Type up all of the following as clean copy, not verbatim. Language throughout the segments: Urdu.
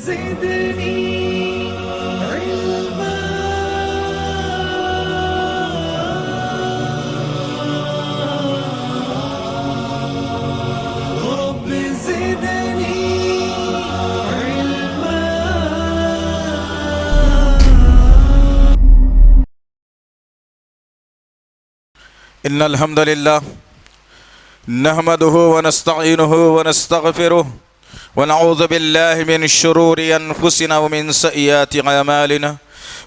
زدني علما رب زدني علما. إن الحمد لله نحمده ونستعينه ونستغفره ونعوذ بالله من شرور أنفسنا ومن سيئات أعمالنا.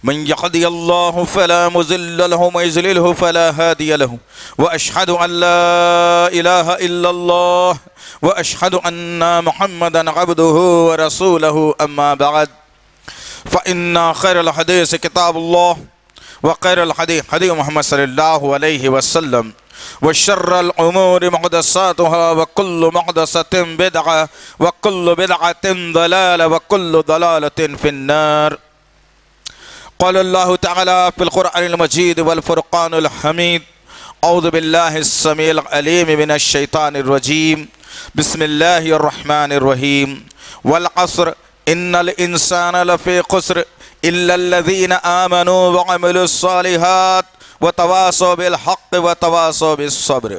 من يهده الله فلا مضل له ومن يضلل فلا هادي له. وأشهد أن لا إله إلا الله وأشهد أن محمدا عبده ورسوله. أما بعد فإن خير الحديث كتاب الله وخير الحديث حديث محمد صلى الله عليه وسلم وشر الأمور محدثاتها وكل محدثة بدعة وكل بدعة ضلالة وكل ضلالة في النار. قال الله تعالى في القرآن المجيد والفرقان الحميد: أعوذ بالله السميع العليم من الشيطان الرجيم. بسم الله الرحمن الرحيم. والعصر إن الإنسان لفي خسر إلا الذين آمنوا وعملوا الصالحات وتواصوا بالحق وتواصوا بالصبر.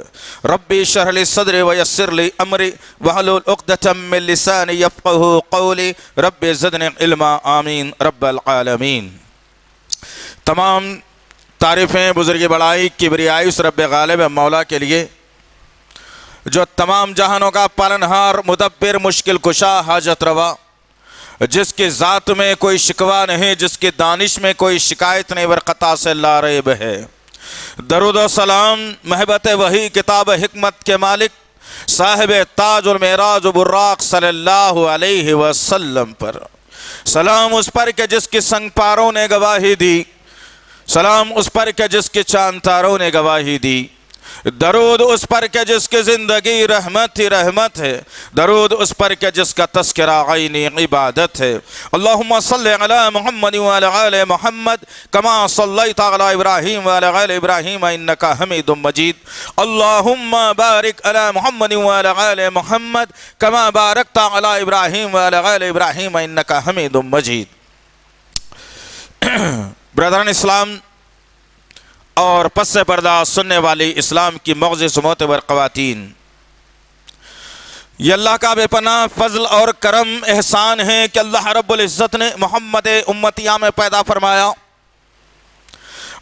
ربي اشرح لي صدري ويسر لي أمري واحلل عقدة من لساني يفقهوا قولي. ربي زدني علما آمين رب العالمین. تمام تعریفیں بزرگ بڑائی کبریائی اس رب غالب مولا کے لیے جو تمام جہانوں کا پالنہار مدبر مشکل کشا حاجت روا، جس کی ذات میں کوئی شکوہ نہیں، جس کی دانش میں کوئی شکایت نہیں، ورقطع سے لا ریب ہے. درود و سلام محبت وحی کتاب حکمت کے مالک صاحب تاج المعراج و براق صلی اللہ علیہ وسلم پر. سلام اس پر کہ جس کی سنگ پاروں نے گواہی دی، سلام اس پر کہ جس کی چاند تاروں نے گواہی دی. درود اس پر کہ جس کی زندگی رحمت ہی رحمت ہے، درود اس پر کہ جس کا تذکرہ عینی عبادت ہے. اللہم صلی علی محمد وعلی آل محمد کما صلیت علی ابراہیم وعلی آل ابراہیم انکا حمید مجید. اللہم بارک علی محمد وعلی آل محمد کما بارکت علی ابراہیم وعلی آل ابراہیم انکا حمید مجید. برادران اسلام اور پس پردہ سننے والی اسلام کی معزز معتبر خواتین، یہ اللہ کا بے پناہ فضل اور کرم احسان ہے کہ اللہ رب العزت نے محمد امتیہ میں پیدا فرمایا.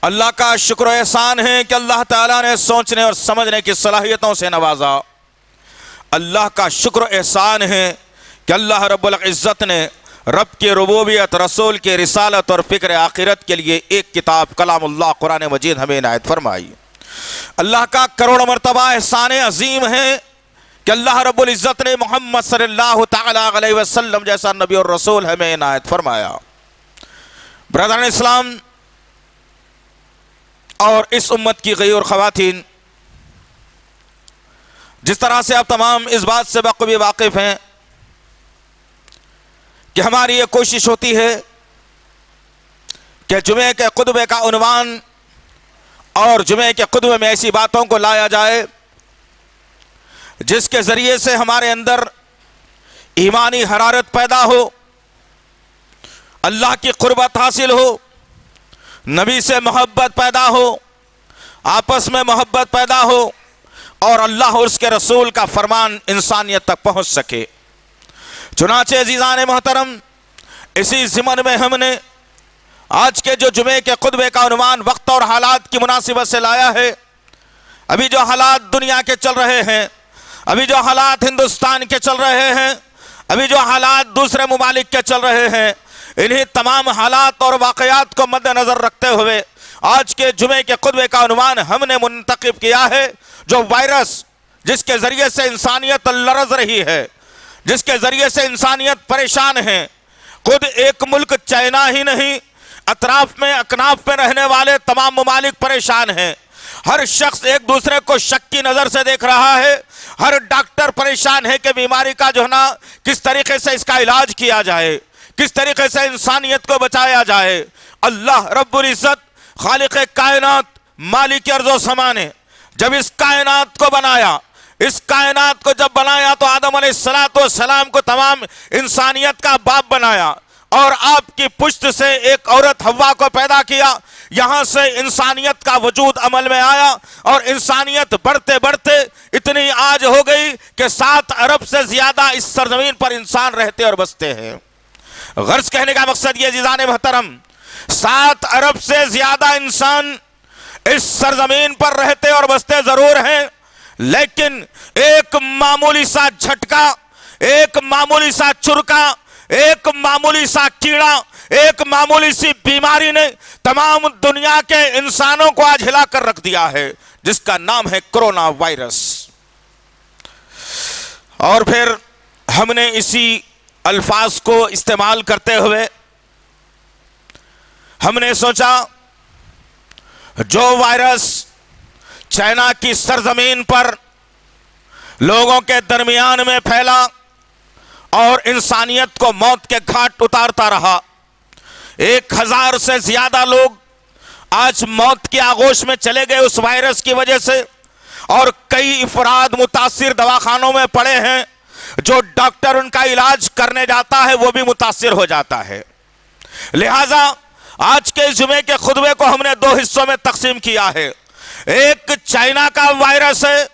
اللہ کا شکر و احسان ہے کہ اللہ تعالیٰ نے سوچنے اور سمجھنے کی صلاحیتوں سے نوازا. اللہ کا شکر و احسان ہے کہ اللہ رب العزت نے رب کی ربوبیت، رسول کی رسالت اور فکر آخرت کے لیے ایک کتاب کلام اللہ قرآن مجید ہمیں عنایت فرمائی. اللہ کا کروڑ مرتبہ احسان عظیم ہے کہ اللہ رب العزت نے محمد صلی اللہ تعالیٰ علیہ وسلم جیسا نبی اور رسول ہمیں عنایت فرمایا. برادران اسلام اور اس امت کی غیر خواتین، جس طرح سے آپ تمام اس بات سے بخوبی واقف ہیں کہ ہماری یہ کوشش ہوتی ہے کہ جمعے کے خطبے کا عنوان اور جمعے کے خطبے میں ایسی باتوں کو لایا جائے جس کے ذریعے سے ہمارے اندر ایمانی حرارت پیدا ہو، اللہ کی قربت حاصل ہو، نبی سے محبت پیدا ہو، آپس میں محبت پیدا ہو، اور اللہ اور اس کے رسول کا فرمان انسانیت تک پہنچ سکے. چنانچہ عزیزان محترم، اسی ضمن میں ہم نے آج کے جو جمعے کے خطبے کا عنوان وقت اور حالات کی مناسبت سے لایا ہے. ابھی جو حالات دنیا کے چل رہے ہیں، ابھی جو حالات ہندوستان کے چل رہے ہیں، ابھی جو حالات دوسرے ممالک کے چل رہے ہیں، انہی تمام حالات اور واقعات کو مد نظر رکھتے ہوئے آج کے جمعے کے خطبے کا عنوان ہم نے منتخب کیا ہے، جو وائرس جس کے ذریعے سے انسانیت لرز رہی ہے، جس کے ذریعے سے انسانیت پریشان ہے. خود ایک ملک چائنا ہی نہیں، اطراف میں اکناف میں رہنے والے تمام ممالک پریشان ہیں. ہر شخص ایک دوسرے کو شک کی نظر سے دیکھ رہا ہے. ہر ڈاکٹر پریشان ہے کہ بیماری کا جو ہے نا کس طریقے سے اس کا علاج کیا جائے، کس طریقے سے انسانیت کو بچایا جائے. اللہ رب العزت خالق کائنات مالک ارض و سما نے جب اس کائنات کو بنایا، اس کائنات کو جب بنایا تو آدم علیہ السلام کو تمام انسانیت کا باپ بنایا، اور آپ کی پشت سے ایک عورت حوا کو پیدا کیا، یہاں سے انسانیت کا وجود عمل میں آیا، اور انسانیت بڑھتے بڑھتے اتنی آج ہو گئی کہ 7 ارب سے زیادہ اس سرزمین پر انسان رہتے اور بستے ہیں۔ غرض کہنے کا مقصد یہ عزیزان محترم، 7 ارب سے زیادہ انسان اس سرزمین پر رہتے اور بستے ضرور ہیں، لیکن ایک معمولی سا جھٹکا، ایک معمولی سا چرکا، ایک معمولی سا کیڑا، ایک معمولی سی بیماری نے تمام دنیا کے انسانوں کو آج ہلا کر رکھ دیا ہے، جس کا نام ہے کرونا وائرس۔ اور پھر ہم نے اسی الفاظ کو استعمال کرتے ہوئے ہم نے سوچا جو وائرس چائنا کی سرزمین پر لوگوں کے درمیان میں پھیلا اور انسانیت کو موت کے گھاٹ اتارتا رہا، 1000 سے زیادہ لوگ آج موت کی آغوش میں چلے گئے اس وائرس کی وجہ سے، اور کئی افراد متاثر دواخانوں میں پڑے ہیں، جو ڈاکٹر ان کا علاج کرنے جاتا ہے وہ بھی متاثر ہو جاتا ہے۔ لہٰذا آج کے جمعے کے خطبے کو ہم نے 2 حصوں میں تقسیم کیا ہے۔ ایک چائنا کا وائرس ہے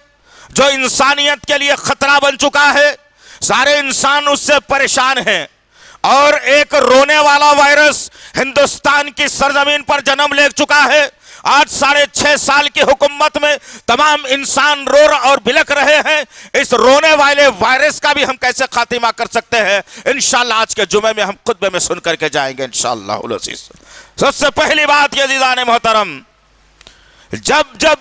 جو انسانیت کے لیے خطرہ بن چکا ہے، سارے انسان اس سے پریشان ہیں، اور ایک رونے والا وائرس ہندوستان کی سرزمین پر جنم لے چکا ہے۔ آج 6.5 سال کی حکومت میں تمام انسان رو اور بلک رہے ہیں، اس رونے والے وائرس کا بھی ہم کیسے خاتمہ کر سکتے ہیں، انشاءاللہ آج کے جمعے میں ہم خطبے میں سن کر کے جائیں گے انشاءاللہ العزیز۔ سب سے پہلی بات یہ عزیزان محترم، جب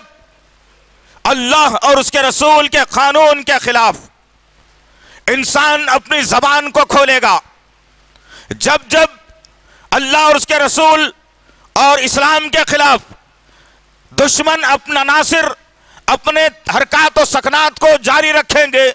اللہ اور اس کے رسول کے قانون کے خلاف انسان اپنی زبان کو کھولے گا، جب اللہ اور اس کے رسول اور اسلام کے خلاف دشمن اپنا ناصر اپنے حرکات و سکنات کو جاری رکھیں گے،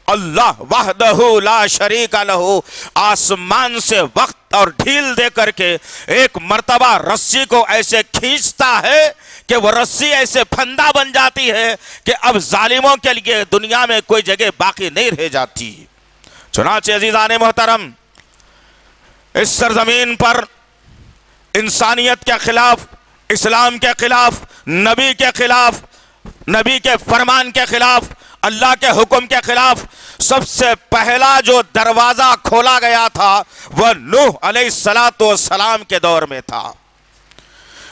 اللہ وحدہ لا شریک لہ آسمان سے وقت اور ڈھیل دے کر کے ایک مرتبہ رسی کو ایسے کھینچتا ہے کہ وہ رسی ایسے پھندا بن جاتی ہے کہ اب ظالموں کے لیے دنیا میں کوئی جگہ باقی نہیں رہ جاتی۔ چنانچہ عزیزان محترم، اس سرزمین پر انسانیت کے خلاف، اسلام کے خلاف، نبی کے خلاف، نبی کے فرمان کے خلاف، اللہ کے حکم کے خلاف سب سے پہلا جو دروازہ کھولا گیا تھا وہ نوح علیہ السلام کے دور میں تھا۔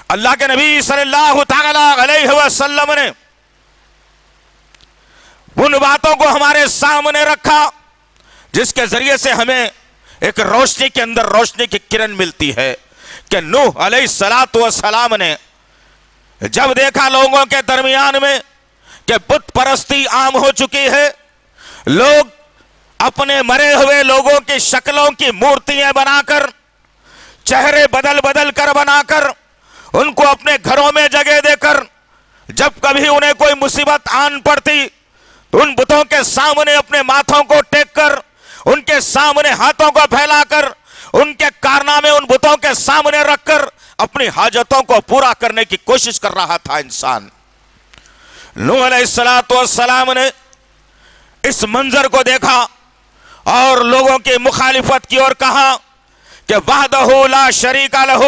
اللہ کے نبی صلی اللہ تعالی علیہ وسلم نے ان باتوں کو ہمارے سامنے رکھا جس کے ذریعے سے ہمیں ایک روشنی کے اندر روشنی کی کرن ملتی ہے کہ نوح علیہ السلام نے جب دیکھا لوگوں کے درمیان میں کہ بت پرستی عام ہو چکی ہے، لوگ اپنے مرے ہوئے لوگوں کی شکلوں کی مورتیاں بنا کر، چہرے بدل بدل کر بنا کر، ان کو اپنے گھروں میں جگہ دے کر، جب کبھی انہیں کوئی مصیبت آن پڑتی تو ان بتوں کے سامنے اپنے ماتھوں کو ٹیک کر، ان کے سامنے ہاتھوں کو پھیلا کر، ان کے کارنامے ان بتوں کے سامنے رکھ کر اپنی حاجتوں کو پورا کرنے کی کوشش کر رہا تھا انسان۔ نوح علیہ السلام نے اس منظر کو دیکھا اور لوگوں کی مخالفت کی اور کہا کہ وحدہ لا شریک لہ،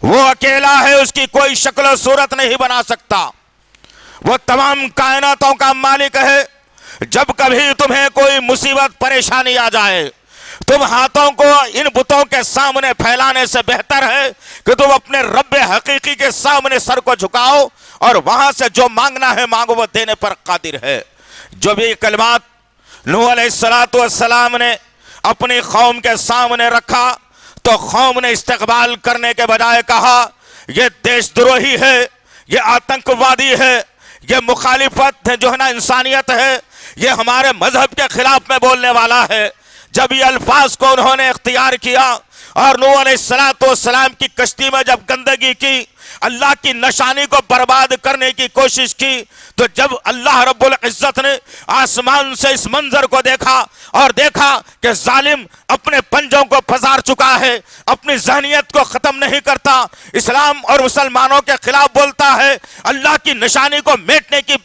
وہ اکیلا ہے، اس کی کوئی شکل و صورت نہیں بنا سکتا، وہ تمام کائناتوں کا مالک ہے۔ جب کبھی تمہیں کوئی مصیبت پریشانی آ جائے، تم ہاتھوں کو ان بتوں کے سامنے پھیلانے سے بہتر ہے کہ تم اپنے رب حقیقی کے سامنے سر کو جھکاؤ اور وہاں سے جو مانگنا ہے مانگو، وہ دینے پر قادر ہے۔ جو بھی کلمات نوح علیہ السلام نے اپنی قوم کے سامنے رکھا تو قوم نے استقبال کرنے کے بجائے کہا یہ دیش دروہی ہے، یہ آتنکوادی ہے، یہ مخالفت جو ہے نا انسانیت ہے، یہ ہمارے مذہب کے خلاف میں بولنے والا ہے۔ جب یہ الفاظ کو انہوں نے اختیار کیا اور نوح علیہ السلام کی کشتی میں جب گندگی کی اللہ کی نشانی کو برباد کرنے کی کوشش کی، تو جب اللہ رب العزت نے آسمان سے اس منظر کو دیکھا اور دیکھا کہ ظالم اپنے پنجوں کو پسار چکا ہے، اپنی ذہنیت کو ختم نہیں کرتا، اسلام اور مسلمانوں کے خلاف بولتا ہے، اللہ کی نشانی کو میٹنے کی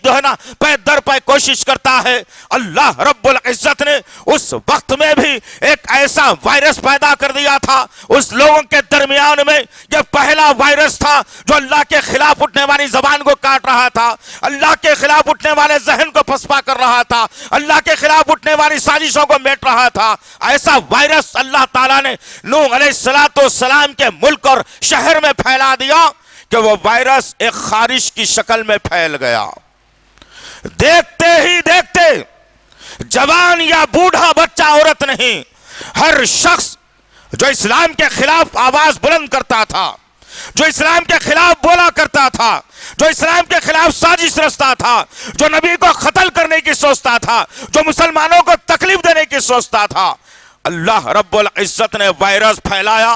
پے در پے کوشش کرتا ہے، اللہ رب العزت نے اس وقت میں بھی ایک ایسا وائرس پیدا کر دیا تھا اس لوگوں کے درمیان میں، یہ پہلا وائرس تھا جو اللہ کے خلاف اٹھنے والی زبان کو کاٹ رہا تھا، اللہ کے خلاف اٹھنے والے ذہن کو پسپا کر رہا تھا، اللہ کے خلاف اٹھنے والی سازشوں کو میٹ رہا تھا۔ ایسا وائرس اللہ تعالیٰ نے نوح علیہ السلام کے ملک اور شہر میں پھیلا دیا کہ وہ وائرس ایک خارش کی شکل میں پھیل گیا۔ دیکھتے ہی دیکھتے جوان یا بوڑھا بچہ عورت نہیں، ہر شخص جو اسلام کے خلاف آواز بلند کرتا تھا، جو اسلام کے خلاف بولا کرتا تھا، جو اسلام کے خلاف سازش رچتا تھا، جو نبی کو قتل کرنے کی سوچتا تھا، جو مسلمانوں کو تکلیف دینے کی سوچتا تھا، اللہ رب العزت نے وائرس پھیلایا۔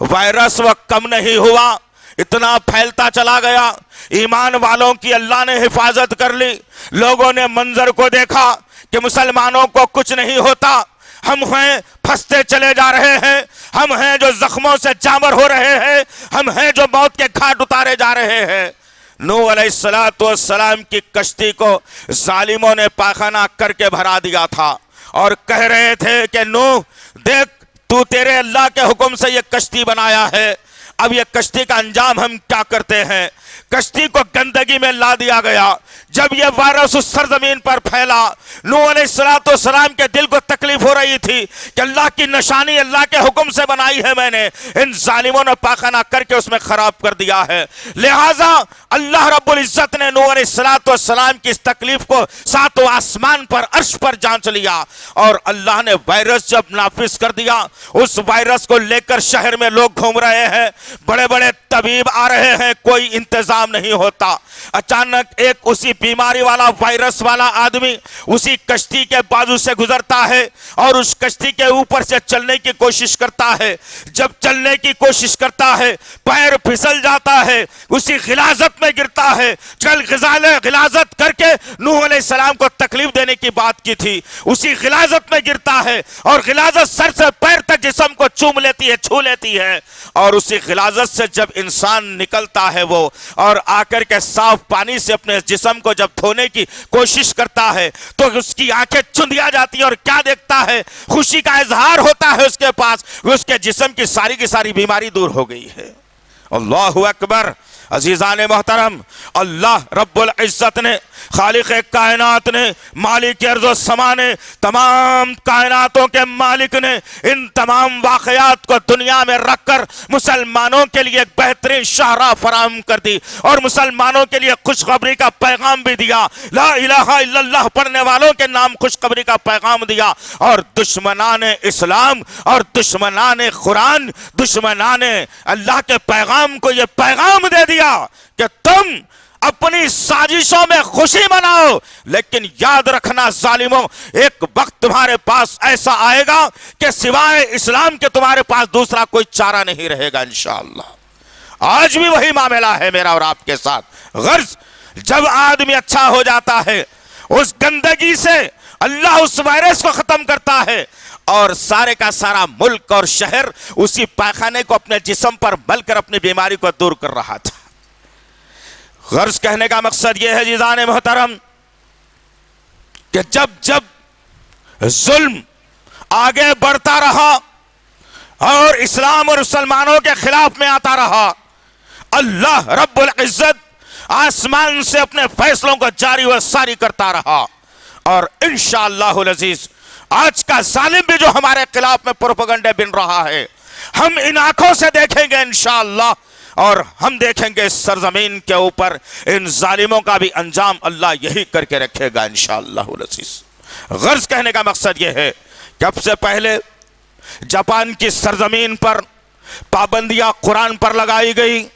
وائرس وہ کم نہیں ہوا، اتنا پھیلتا چلا گیا، ایمان والوں کی اللہ نے حفاظت کر لی۔ لوگوں نے منظر کو دیکھا کہ مسلمانوں کو کچھ نہیں ہوتا، ہم ہیں پھنستے چلے جا رہے ہیں، ہم ہیں جو زخموں سے جامر ہو رہے ہیں، ہم ہیں جو موت کے گھاٹ اتارے جا رہے ہیں۔ نوح علیہ السلام کی کشتی کو ظالموں نے پاخانہ کر کے بھرا دیا تھا اور کہہ رہے تھے کہ نوح دیکھ، تو تیرے اللہ کے حکم سے یہ کشتی بنایا ہے، اب یہ کشتی کا انجام ہم کیا کرتے ہیں؟ کشتی کو گندگی میں لا دیا گیا۔ جب یہ وائرس اس سرزمین پر پھیلا، نوح علیہ السلام کے دل کو تکلیف ہو رہی تھی کہ اللہ کی نشانی اللہ کے حکم سے بنائی ہے میں نے، ان ظالموں نے پاخانہ کر کے اس میں خراب کر دیا ہے۔ لہٰذا اللہ رب العزت نے نوح علیہ السلام کی اس تکلیف کو ساتوں آسمان پر عرش پر جانچ لیا، اور اللہ نے وائرس جب نافذ کر دیا، اس وائرس کو لے کر شہر میں لوگ گھوم رہے ہیں، بڑے بڑے طبیب آ رہے ہیں، کوئی انتظام نہیں ہوتا۔ اچانک ایک اسی بیماری والا وائرس والا آدمی اسی کشتی کے بازو سے گزرتا ہے اور اس کشتی کے اوپر سے چلنے کی کوشش کرتا ہے۔ جب چلنے کی کوشش کرتا ہے، پیر پھسل جاتا ہے، اسی غلاظت میں گرتا ہے۔ غلاظت کر کے نوح علیہ السلام کو تکلیف دینے کی بات کی تھی، اسی غلاظت میں گرتا ہے، اور غلاظت سر سے پیر تک جسم کو چوم لیتی ہے، چھو لیتی ہے، اور اسی غلاظت سے جب انسان نکلتا ہے وہ اور آ کر کے صاف پانی سے اپنے جسم کو جب دھونے کی کوشش کرتا ہے تو اس کی آنکھیں چندیا جاتی ہیں، اور کیا دیکھتا ہے؟ خوشی کا اظہار ہوتا ہے اس کے پاس، اس کے جسم کی ساری بیماری دور ہو گئی ہے۔ اللہ اکبر۔ عزیزان محترم، اللہ رب العزت نے، خالق کائنات نے، مالک ارض و سما نے، تمام کائناتوں کے مالک نے ان تمام واقعات کو دنیا میں رکھ کر مسلمانوں کے لیے ایک بہترین شاہراہ فراہم کر دی، اور مسلمانوں کے لیے خوشخبری کا پیغام بھی دیا۔ لا الہ الا اللہ پڑھنے والوں کے نام خوشخبری کا پیغام دیا، اور دشمنان اسلام اور دشمنان قرآن، دشمنان اللہ کے پیغام کو یہ پیغام دے دیا کہ تم اپنی سازشوں میں خوشی مناؤ، لیکن یاد رکھنا ظالموں، ایک وقت تمہارے پاس ایسا آئے گا کہ سوائے اسلام کے تمہارے پاس دوسرا کوئی چارہ نہیں رہے گا انشاءاللہ۔ آج بھی وہی معاملہ ہے میرا اور آپ کے ساتھ۔ غرض جب آدمی اچھا ہو جاتا ہے، اس گندگی سے اللہ اس وائرس کو ختم کرتا ہے، اور سارے کا سارا ملک اور شہر اسی پاخانے کو اپنے جسم پر مل کر اپنی بیماری کو دور کر رہا تھا۔ غرض کہنے کا مقصد یہ ہے عزیزان محترم کہ جب ظلم آگے بڑھتا رہا اور اسلام اور مسلمانوں کے خلاف میں آتا رہا، اللہ رب العزت آسمان سے اپنے فیصلوں کو جاری و ساری کرتا رہا، اور انشاءاللہ العزیز آج کا ظالم بھی جو ہمارے خلاف میں پروپیگنڈے بن رہا ہے، ہم ان آنکھوں سے دیکھیں گے انشاءاللہ، اور ہم دیکھیں گے اس سرزمین کے اوپر ان ظالموں کا بھی انجام اللہ یہی کر کے رکھے گا انشاءاللہ العزیز۔ غرض کہنے کا مقصد یہ ہے کہ اب سے پہلے جاپان کی سرزمین پر پابندیاں قرآن پر لگائی گئی،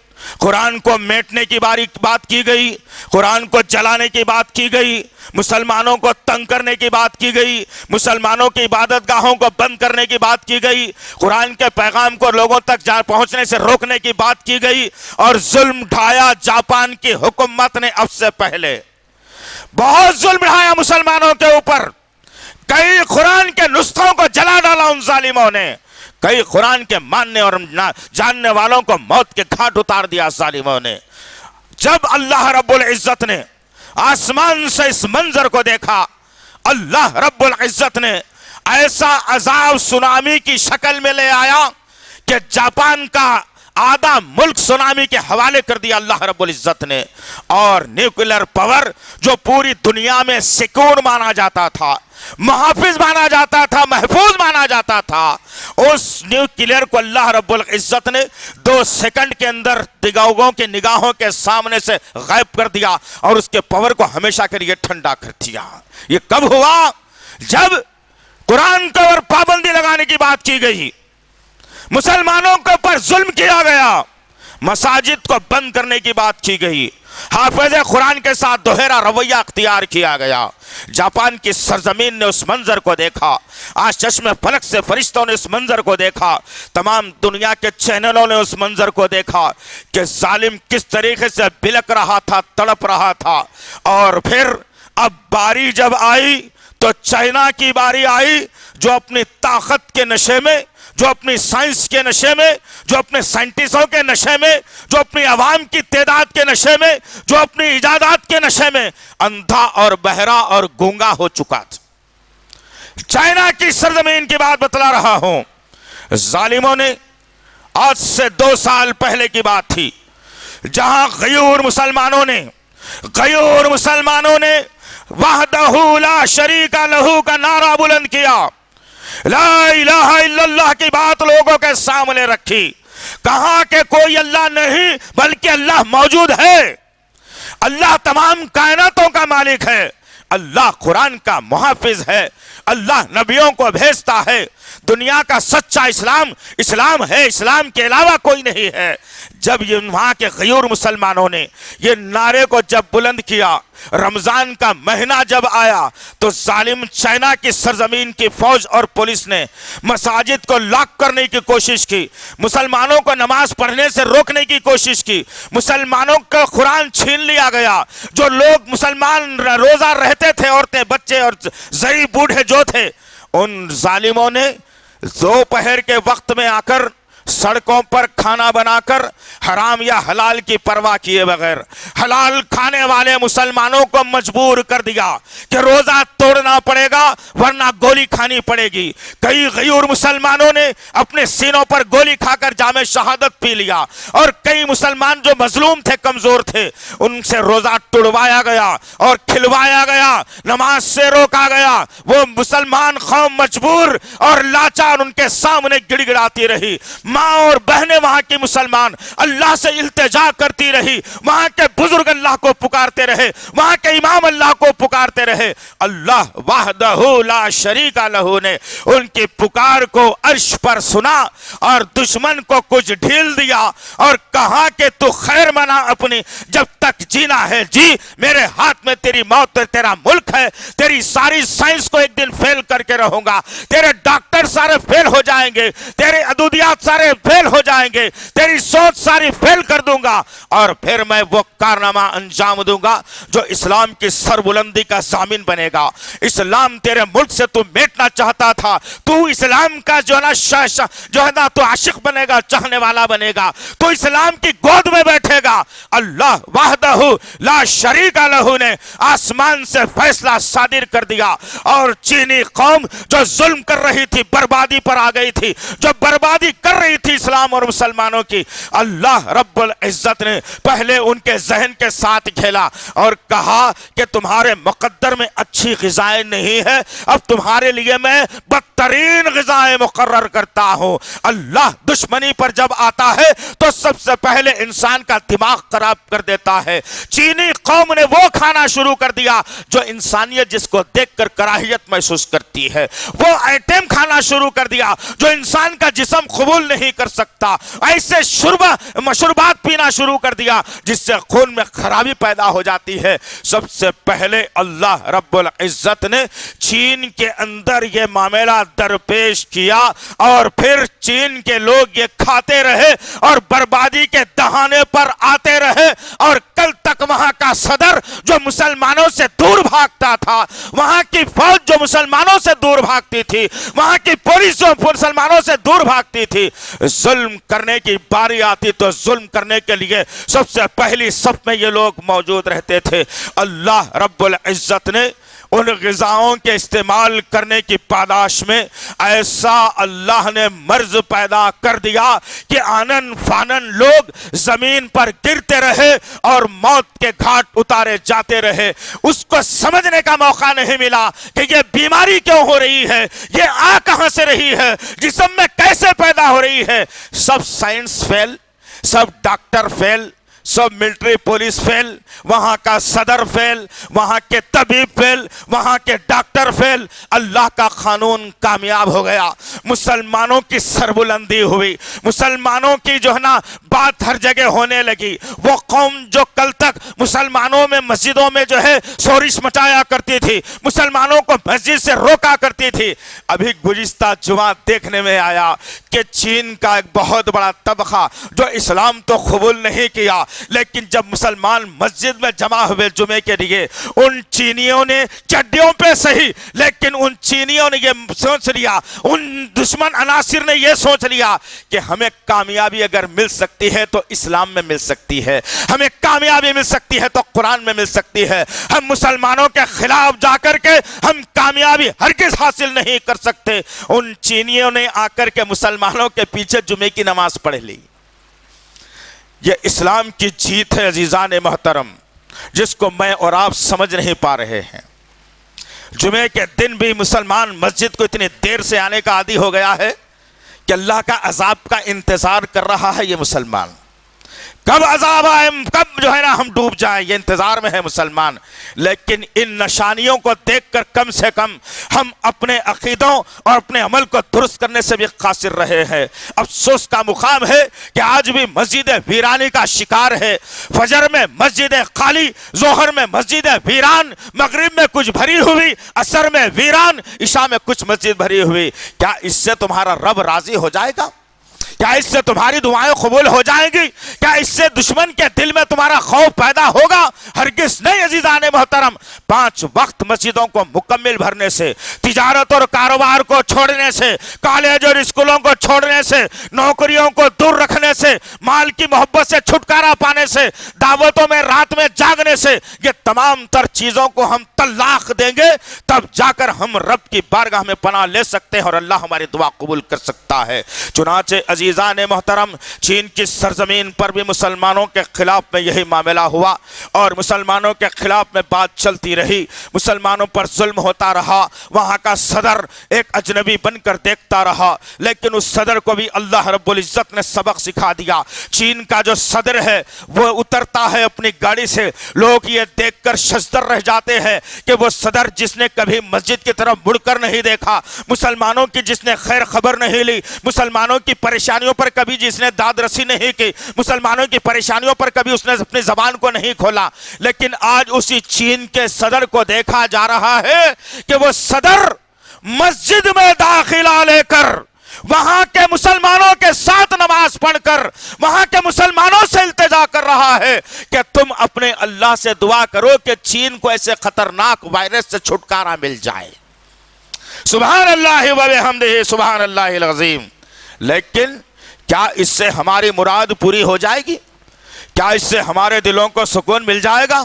قرآن کو میٹنے کی بات کی گئی، قرآن کو جلانے کی بات کی گئی، مسلمانوں کو تنگ کرنے کی بات کی گئی، مسلمانوں کی عبادت گاہوں کو بند کرنے کی بات کی گئی، قرآن کے پیغام کو لوگوں تک پہنچنے سے روکنے کی بات کی گئی، اور ظلم ڈھایا جاپان کی حکومت نے اب سے پہلے بہت ظلم ڈھایا مسلمانوں کے اوپر۔ کئی قرآن کے نسخوں کو جلا ڈالا ان ظالموں نے، کئی قرآن کے ماننے اور جاننے والوں کو موت کے گھاٹ اتار دیا ظالموں نے۔ جب اللہ رب العزت نے آسمان سے اس منظر کو دیکھا، اللہ رب العزت نے ایسا عذاب سونامی کی شکل میں لے آیا کہ جاپان کا آدھا ملک سونامی کے حوالے کر دیا اللہ رب العزت نے، اور نیوکلر پاور جو پوری دنیا میں سکون مانا جاتا تھا، محافظ مانا جاتا تھا، محفوظ مانا جاتا تھا، اس نیوکلیر کو اللہ رب العزت نے 2 سیکنڈ کے اندر لوگوں کی نگاہوں کے سامنے سے غائب کر دیا اور اس کے پاور کو ہمیشہ کے لیے ٹھنڈا کر دیا۔ یہ کب ہوا؟ جب قرآن کے اوپر پابندی لگانے کی بات کی گئی، مسلمانوں کے اوپر ظلم کیا گیا، مساجد کو بند کرنے کی بات کی گئی، حافظ قرآن کے ساتھ دوہرا رویہ اختیار کیا گیا۔ جاپان کی سرزمین نے اس منظر کو دیکھا، آج چشم فلک سے فرشتوں نے اس منظر کو دیکھا، تمام دنیا کے چینلوں نے اس منظر کو دیکھا کہ ظالم کس طریقے سے بلک رہا تھا، تڑپ رہا تھا۔ اور پھر اب باری جب آئی تو چائنا کی باری آئی، جو اپنی طاقت کے نشے میں، جو اپنی سائنس کے نشے میں، جو اپنے سائنٹسٹوں کے نشے میں، جو اپنی عوام کی تعداد کے نشے میں، جو اپنی ایجادات کے نشے میں اندھا اور بہرا اور گونگا ہو چکا تھا۔ چائنا کی سرزمین کی بات بتلا رہا ہوں۔ ظالموں نے آج سے 2 سال پہلے کی بات تھی، جہاں غیور مسلمانوں نے وحدہ لا شریک لہ کا نعرہ بلند کیا، لا الہ الا اللہ کی بات لوگوں کے سامنے رکھی، کہا کہ کوئی اللہ نہیں بلکہ اللہ موجود ہے، اللہ تمام کائناتوں کا مالک ہے، اللہ قرآن کا محافظ ہے، اللہ نبیوں کو بھیجتا ہے، دنیا کا سچا اسلام ہے، اسلام کے علاوہ کوئی نہیں ہے۔ جب یہ وہاں کے غیور مسلمانوں نے یہ نعرے کو جب بلند کیا، رمضان کا مہینہ جب آیا تو ظالم چائنا کی سرزمین کی فوج اور پولیس نے مساجد کو لاک کرنے کی کوشش کی، مسلمانوں کو نماز پڑھنے سے روکنے کی کوشش کی، مسلمانوں کا قرآن چھین لیا گیا۔ جو لوگ مسلمان روزہ رہتے تھے، عورتیں، بچے اور ضعیف بوڑھے جو تھے، ان ظالموں نے دوپہر کے وقت میں آ کر سڑکوں پر کھانا بنا کر حرام یا حلال کی پرواہ کیے بغیر حلال کھانے والے مسلمانوں کو مجبور کر دیا کہ روزہ توڑنا پڑے گا ورنہ گولی کھانی پڑے گی۔ کئی غیور مسلمانوں نے اپنے سینوں پر گولی کھا کر جام شہادت پی لیا، اور کئی مسلمان جو مظلوم تھے، کمزور تھے، ان سے روزہ توڑوایا گیا اور کھلوایا گیا، نماز سے روکا گیا۔ وہ مسلمان قوم مجبور اور لاچار ان کے سامنے گڑ گڑاتی رہی، ماں اور بہنیں وہاں کی مسلمان اللہ سے التجا کرتی رہی، وہاں کے بزرگ اللہ کو پکارتے رہے، وہاں کے امام اللہ کو پکارتے رہے۔ اللہ وحدہ لا شریک لہ نے ان کی پکار کو عرش پر سنا اور دشمن کو کچھ ڈھیل دیا اور کہا کہ تو خیر منا اپنی، جب تک جینا ہے جی، میرے ہاتھ میں تیری موت اور تیرا ملک ہے، تیری ساری سائنس کو ایک دن فیل کر کے رہوں گا، تیرے ڈاکٹر سارے فیل ہو جائیں گے، تیرے ادویات سارے فیل ہو جائیں گے، تیری سوچ ساری فیل کر دوں گا، اور پھر میں وہ کارنامہ انجام دوں گا جو اسلام کی سربلندی کا ضامن بنے گا۔ اسلام تیرے ملک سے تو میٹنا چاہتا تھا، تو اسلام کا جو ہے نا تو عاشق بنے گا، چاہنے والا بنے گا، تو اسلام کی گود میں بیٹھے گا۔ اللہ وحدہ لا شریک لہ نے آسمان سے فیصلہ صادر کر دیا، اور چینی قوم جو ظلم کر رہی تھی، بربادی پر آ گئی تھی، جو بربادی کر رہی تھی اسلام اور مسلمانوں کی، اللہ رب العزت نے پہلے ان کے ذہن کے ساتھ کھیلا اور کہا کہ تمہارے مقدر میں اچھی غذائیں نہیں ہے، اب تمہارے لیے میں بدترین غذائیں مقرر کرتا ہوں۔ اللہ دشمنی پر جب آتا ہے تو سب سے پہلے انسان کا دماغ خراب کر دیتا ہے۔ چینی قوم نے وہ کھانا شروع کر دیا جو انسانیت جس کو دیکھ کر کراہیت محسوس کرتی ہے، وہ آئٹم کھانا شروع کر دیا جو انسان کا جسم قبول نہیں نہیں کر سکتا، ایسے مشروبات پینا شروع کر دیا جس سے خون میں خرابی پیدا ہو جاتی ہے۔ سب سے پہلے اللہ رب العزت نے چین کے اندر یہ معاملہ درپیش کیا اور پھر چین کے لوگ یہ کھاتے رہے اور بربادی کے دہانے پر آتے رہے، اور کل تک وہاں کا صدر جو مسلمانوں سے دور بھاگتا تھا، وہاں کی فوج جو مسلمانوں سے دور بھاگتی تھی، وہاں کی پولیس جو مسلمانوں سے دور بھاگتی تھی، ظلم کرنے کی باری آتی تو ظلم کرنے کے لیے سب سے پہلی صف میں یہ لوگ موجود رہتے تھے۔ اللہ رب العزت نے ان غذاؤں کے استعمال کرنے کی پاداش میں ایسا اللہ نے مرض پیدا کر دیا کہ آنن فانن لوگ زمین پر گرتے رہے اور موت کے گھاٹ اتارے جاتے رہے۔ اس کو سمجھنے کا موقع نہیں ملا کہ یہ بیماری کیوں ہو رہی ہے، یہ آ کہاں سے رہی ہے، جسم میں کیسے پیدا ہو رہی ہے۔ سب سائنس فیل، سب ڈاکٹر فیل، سب ملٹری پولیس فیل، وہاں کا صدر فیل، وہاں کے طبیب فیل، وہاں کے ڈاکٹر فیل۔ اللہ کا قانون کامیاب ہو گیا، مسلمانوں کی سربلندی ہوئی، مسلمانوں کی جو ہے نا بات ہر جگہ ہونے لگی۔ وہ قوم جو کل تک مسلمانوں میں مسجدوں میں جو ہے شورش مچایا کرتی تھی، مسلمانوں کو مسجد سے روکا کرتی تھی، ابھی گزشتہ جمعہ دیکھنے میں آیا کہ چین کا ایک بہت بڑا طبقہ جو اسلام تو قبول نہیں کیا، لیکن جب مسلمان مسجد میں جمع ہوئے جمعے کے لیے، ان چینیوں نے چڈیوں پہ صحیح، لیکن ان چینیوں نے یہ سوچ لیا، ان دشمن عناصر نے یہ سوچ لیا کہ ہمیں کامیابی اگر مل سکتی ہے تو اسلام میں مل سکتی ہے، ہمیں کامیابی مل سکتی ہے تو قرآن میں مل سکتی ہے، ہم مسلمانوں کے خلاف جا کر کے ہم کامیابی ہرگز حاصل نہیں کر سکتے۔ ان چینیوں نے آ کر کے مسلمانوں کے پیچھے جمعے کی نماز پڑھ لی۔ یہ اسلام کی جیت ہے عزیزان محترم، جس کو میں اور آپ سمجھ نہیں پا رہے ہیں۔ جمعے کے دن بھی مسلمان مسجد کو اتنی دیر سے آنے کا عادی ہو گیا ہے کہ اللہ کا عذاب کا انتظار کر رہا ہے یہ مسلمان، کب عذاب آئے، کب جو ہے نا ہم ڈوب جائیں، یہ انتظار میں ہے مسلمان۔ لیکن ان نشانیوں کو دیکھ کر کم سے کم ہم اپنے عقیدوں اور اپنے عمل کو درست کرنے سے بھی قاصر رہے ہیں۔ افسوس کا مقام ہے کہ آج بھی مسجد ویرانی کا شکار ہے۔ فجر میں مسجد خالی، ظہر میں مسجد ویران، مغرب میں کچھ بھری ہوئی، عصر میں ویران، عشاء میں کچھ مسجد بھری ہوئی۔ کیا اس سے تمہارا رب راضی ہو جائے گا؟ کیا اس سے تمہاری دعائیں قبول ہو جائیں گی؟ کیا اس سے دشمن کے دل میں تمہارا خوف پیدا ہوگا؟ ہرگز نہیں عزیزان محترم۔ 5 وقت مسجدوں کو مکمل بھرنے سے، تجارت اور کاروبار کو چھوڑنے سے، کالج اور اسکولوں کو چھوڑنے سے، نوکریوں کو دور رکھنے سے، مال کی محبت سے چھٹکارا پانے سے، دعوتوں میں رات میں جاگنے سے، یہ تمام تر چیزوں کو ہم طلاق دیں گے، تب جا کر ہم رب کی بارگاہ میں پناہ لے سکتے ہیں اور اللہ ہماری دعا قبول کر سکتا ہے۔ چنانچہ عزیزان محترم، چین کی سرزمین پر بھی مسلمانوں کے خلاف میں یہی معاملہ ہوا اور مسلمانوں کے خلاف میں بات چلتی رہی، مسلمانوں پر ظلم ہوتا رہا۔ وہاں کا صدر ایک اجنبی بن کر دیکھتا رہا، لیکن اس صدر کو بھی اللہ رب العزت نے سبق سکھا دیا۔ چین کا جو صدر ہے وہ اترتا ہے اپنی گاڑی سے، لوگ یہ دیکھ کر شزدر رہ جاتے ہیں کہ وہ صدر جس نے کبھی مسجد کی طرف مڑ کر نہیں دیکھا، مسلمانوں کی جس نے خیر خبر نہیں لی، مسلمانوں کی پریشانیوں پر کبھی جس نے داد رسی نہیں کی، مسلمانوں کی پریشانیوں پر کبھی اس نے اپنی زبان کو نہیں کھولا، لیکن آج اسی چین کے صدر کو دیکھا جا رہا ہے کہ وہ صدر مسجد میں داخلہ لے کر، وہاں کے مسلمانوں کے ساتھ نماز پڑھ کر، وہاں کے مسلمانوں سے التجا کر رہا ہے کہ تم اپنے اللہ سے دعا کرو کہ چین کو ایسے خطرناک وائرس سے چھٹکارا مل جائے۔ سبحان اللہ و بحمدہ، سبحان اللہ العظیم۔ لیکن کیا اس سے ہماری مراد پوری ہو جائے گی؟ کیا اس سے ہمارے دلوں کو سکون مل جائے گا؟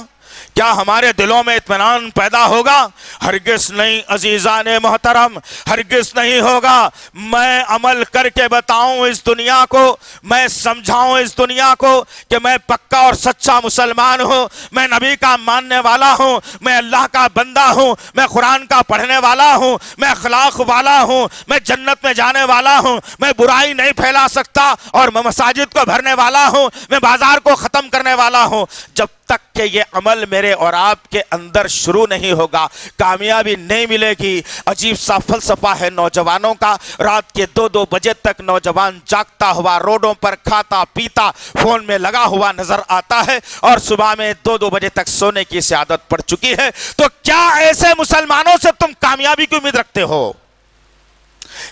کیا ہمارے دلوں میں اطمینان پیدا ہوگا؟ ہرگز نہیں عزیزان محترم، ہرگز نہیں ہوگا۔ میں عمل کر کے بتاؤں اس دنیا کو، میں سمجھاؤں اس دنیا کو کہ میں پکا اور سچا مسلمان ہوں، میں نبی کا ماننے والا ہوں، میں اللہ کا بندہ ہوں، میں قرآن کا پڑھنے والا ہوں، میں اخلاق والا ہوں، میں جنت میں جانے والا ہوں، میں برائی نہیں پھیلا سکتا اور میں مساجد کو بھرنے والا ہوں، میں بازار کو ختم کرنے والا ہوں۔ جب تک کہ یہ عمل میرے میرے اور آپ کے اندر شروع نہیں ہوگا کامیابی نہیں ملے گی۔ عجیب سا فلسفہ ہے نوجوانوں کا، رات کے 2 بجے تک نوجوان جاگتا ہوا روڈوں پر کھاتا پیتا فون میں لگا ہوا نظر آتا ہے، اور صبح میں 2 بجے تک سونے کی سی عادت پڑ چکی ہے۔ تو کیا ایسے مسلمانوں سے تم کامیابی کی امید رکھتے ہو؟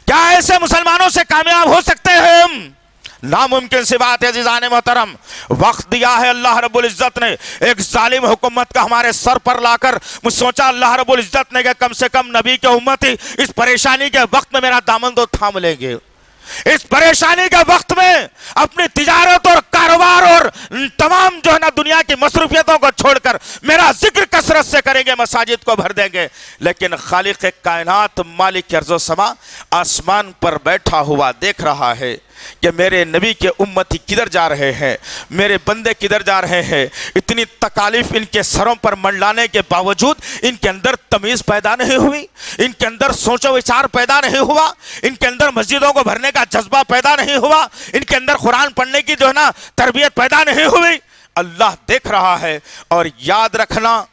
کیا ایسے مسلمانوں سے کامیاب ہو سکتے ہیں ہم؟ ناممکن سی بات ہے عزیزان محترم۔ وقت دیا ہے اللہ رب العزت نے ایک ظالم حکومت کا ہمارے سر پر لا کر، سوچا اللہ رب العزت نے کہ کم سے کم نبی کے امتی اس پریشانی کے وقت میں میرا دامن تو تھام لیں گے، اس پریشانی کے وقت میں اپنی تجارت اور کاروبار اور تمام جو ہے نا دنیا کی مصروفیتوں کو چھوڑ کر میرا ذکر کثرت سے کریں گے، مساجد کو بھر دیں گے۔ لیکن خالق کائنات مالک ارض و سما آسمان پر بیٹھا ہوا دیکھ رہا ہے کہ میرے نبی کے امتی کدھر جا رہے ہیں، میرے بندے کدھر جا رہے ہیں۔ اتنی تکالیف ان کے سروں پر منڈلانے کے باوجود ان کے اندر تمیز پیدا نہیں ہوئی، ان کے اندر سوچ و وچار پیدا نہیں ہوا، ان کے اندر مسجدوں کو بھرنے کا جذبہ پیدا نہیں ہوا، ان کے اندر قرآن پڑھنے کی جو ہے نا تربیت پیدا نہیں ہوئی۔ اللہ دیکھ رہا ہے۔ اور یاد رکھنا،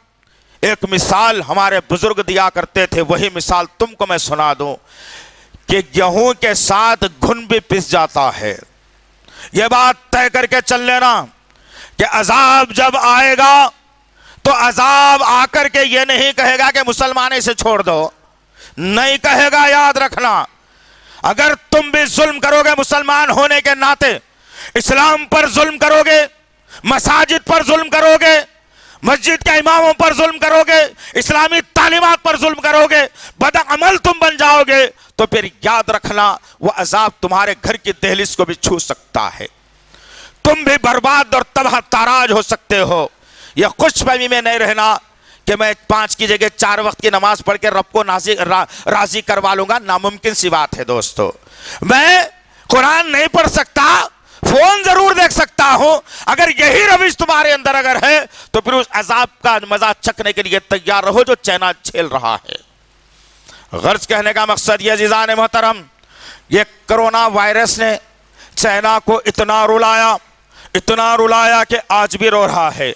ایک مثال ہمارے بزرگ دیا کرتے تھے، وہی مثال تم کو میں سنا دوں کہ گیہوں کے ساتھ گھن بھی پس جاتا ہے۔ یہ بات طے کر کے چل لینا کہ عذاب جب آئے گا تو عذاب آ کر کے یہ نہیں کہے گا کہ مسلمان اسے چھوڑ دو، نہیں کہے گا۔ یاد رکھنا، اگر تم بھی ظلم کرو گے مسلمان ہونے کے ناطے، اسلام پر ظلم کرو گے، مساجد پر ظلم کرو گے، مسجد کے اماموں پر ظلم کرو گے، اسلامی تعلیمات پر ظلم کرو گے، بدعمل تم بن جاؤ گے، تو پھر یاد رکھنا وہ عذاب تمہارے گھر کی دہلیز کو بھی چھو سکتا ہے، تم بھی برباد اور تباہ تاراج ہو سکتے ہو۔ یہ خوش فہمی میں نہیں رہنا کہ میں 5 کی جگہ 4 وقت کی نماز پڑھ کے رب کو راضی کروا لوں گا، ناممکن سی بات ہے دوستو۔ میں قرآن نہیں پڑھ سکتا، فون ضرور دیکھ سکتا ہوں، اگر یہی روش تمہارے اندر اگر ہے تو پھر اس عذاب کا مزہ چکھنے کے لیے تیار رہو جو چائنا جھیل رہا ہے۔ غرض کہنے کا مقصد یہ عزیزان محترم، یہ کرونا وائرس نے چائنا کو اتنا رلایا کہ آج بھی رو رہا ہے،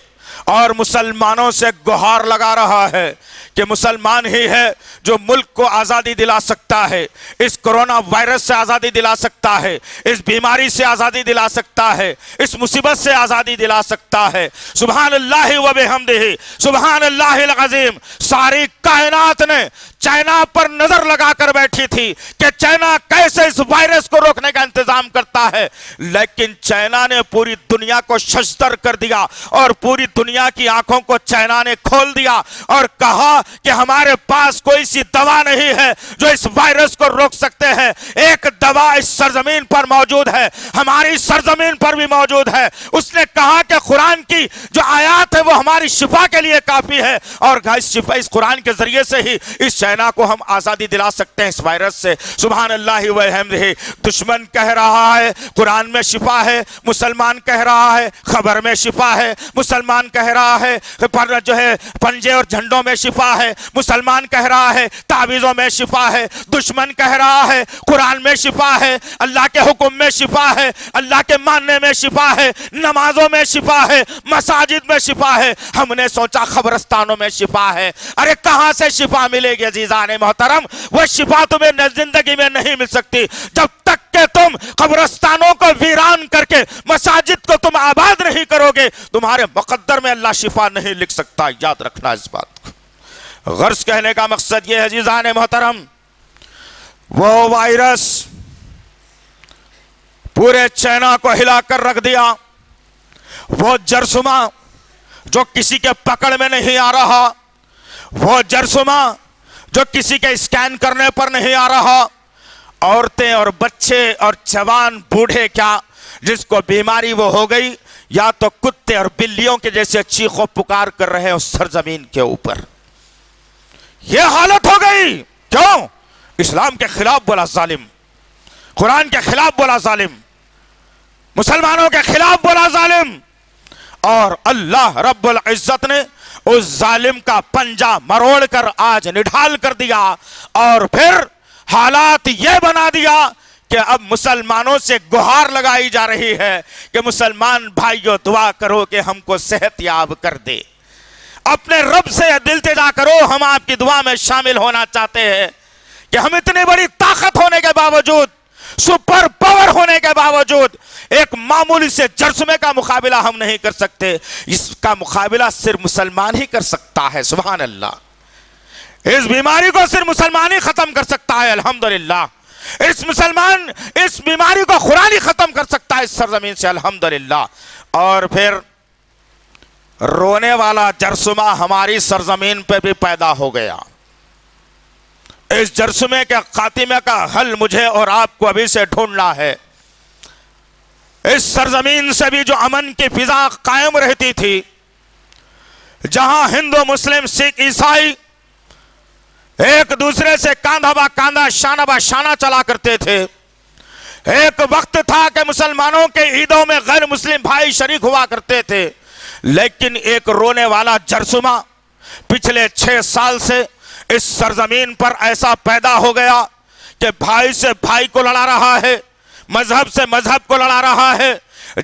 اور مسلمانوں سے گہار لگا رہا ہے کہ مسلمان ہی ہے جو ملک کو آزادی دلا سکتا ہے، اس کرونا وائرس سے آزادی دلا سکتا ہے، اس بیماری سے آزادی دلا سکتا ہے، اس مصیبت سے آزادی دلا سکتا ہے۔ سبحان اللہ و بحمدہ، سبحان اللہ العظیم۔ ساری کائنات نے چائنا پر نظر لگا کر بیٹھی تھی کہ چائنا کیسے اس وائرس کو روکنے کا انتظام کرتا ہے، لیکن چائنا نے پوری دنیا کو ششدر کر دیا، اور پوری دنیا کی آنکھوں کو چائنا نے کھول دیا اور کہا کہ ہمارے پاس کوئی سی دوا نہیں ہے جو اس وائرس کو روک سکتے ہیں۔ ایک دوا اس سرزمین پر موجود ہے، ہماری سرزمین پر بھی موجود ہے۔ اس نے کہا کہ قرآن کی جو آیات ہے وہ ہماری شفا کے لیے کافی ہے، اور اس قرآن کے ذریعے سے ہی اس چائنا کو ہم آزادی دلا سکتے ہیں اس وائرس سے۔ سبحان اللہ و بحمدہ۔ دشمن کہہ رہا ہے قرآن میں شفا ہے، مسلمان کہہ رہا ہے خبر میں شفا ہے، مسلمان کہہ رہا ہے جو ہے پنجے اور جھنڈوں میں شفا ہے، مسلمان کہہ رہا ہے تعویذوں میں شفا ہے، دشمن کہہ رہا ہے قرآن میں شفا ہے، اللہ کے حکم میں شفا ہے، اللہ کے ماننے میں شفا ہے، نمازوں میں شفا ہے، مساجد میں شفا ہے۔ ہم نے سوچا قبرستانوں میں شفا ہے۔ ارے کہاں سے شفا ملے گی عزیزان محترم؟ وہ شفا تمہیں زندگی میں نہیں مل سکتی جب تک کہ تم قبرستانوں کو ویران کر کے مساجد کو تم آباد نہیں کرو گے، تمہارے مقدر میں اللہ شفا نہیں لکھ سکتا۔ یاد رکھنا اس بات کو۔ غرض کہنے کا مقصد یہ ہے عزیزان محترم، وہ وائرس پورے چائنا کو ہلا کر رکھ دیا، وہ جرثومہ جو کسی کے پکڑ میں نہیں آ رہا، وہ جرثومہ جو کسی کے اسکین کرنے پر نہیں آ رہا، عورتیں اور بچے اور جوان بوڑھے کیا جس کو بیماری وہ ہو گئی، یا تو کتے اور بلیوں کے جیسے چیخ و پکار کر رہے ہیں اس سرزمین کے اوپر۔ یہ حالت ہو گئی کیوں؟ اسلام کے خلاف بولا ظالم، قرآن کے خلاف بولا ظالم، مسلمانوں کے خلاف بولا ظالم، اور اللہ رب العزت نے اس ظالم کا پنجہ مروڑ کر آج نڈھال کر دیا، اور پھر حالات یہ بنا دیا کہ اب مسلمانوں سے گہار لگائی جا رہی ہے کہ مسلمان بھائیو دعا کرو کہ ہم کو صحت یاب کر دے۔ اپنے رب سے التجا کرو، ہم آپ کی دعا میں شامل ہونا چاہتے ہیں کہ ہم اتنی بڑی طاقت ہونے کے باوجود، سپر پاور ہونے کے باوجود ایک معمولی سے جرثومے کا مقابلہ ہم نہیں کر سکتے، اس کا مقابلہ صرف مسلمان ہی کر سکتا ہے۔ سبحان اللہ، اس بیماری کو صرف مسلمان ہی ختم کر سکتا ہے۔ الحمدللہ، اس بیماری کو قرآن ہی ختم کر سکتا ہے اس سرزمین سے۔ الحمدللہ۔ اور پھر رونے والا جرثومہ ہماری سرزمین پہ بھی پیدا ہو گیا۔ اس جرثومے کے خاتمے کا حل مجھے اور آپ کو ابھی سے ڈھونڈنا ہے۔ اس سرزمین سے بھی جو امن کی فضا قائم رہتی تھی، جہاں ہندو، مسلم، سکھ، عیسائی ایک دوسرے سے کاندھا با کاندھا، شانہ با شانہ چلا کرتے تھے، ایک وقت تھا کہ مسلمانوں کے عیدوں میں غیر مسلم بھائی شریک ہوا کرتے تھے، لیکن ایک رونے والا جرثومہ پچھلے 6 سال سے اس سرزمین پر ایسا پیدا ہو گیا کہ بھائی سے بھائی کو لڑا رہا ہے، مذہب سے مذہب کو لڑا رہا ہے،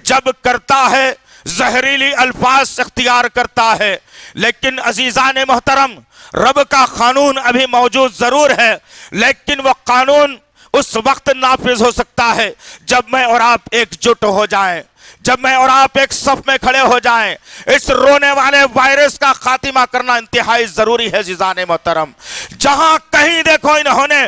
جب کرتا ہے زہریلی الفاظ اختیار کرتا ہے۔ لیکن عزیزان محترم، رب کا قانون ابھی موجود ضرور ہے، لیکن وہ قانون اس وقت نافذ ہو سکتا ہے جب میں اور آپ ایک جٹ ہو جائیں، جب میں اور آپ ایک صف میں کھڑے ہو جائیں۔ اس رونے والے وائرس کا خاتمہ کرنا انتہائی ضروری ہے عزیزان محترم۔ جہاں کہیں دیکھو انہوں نے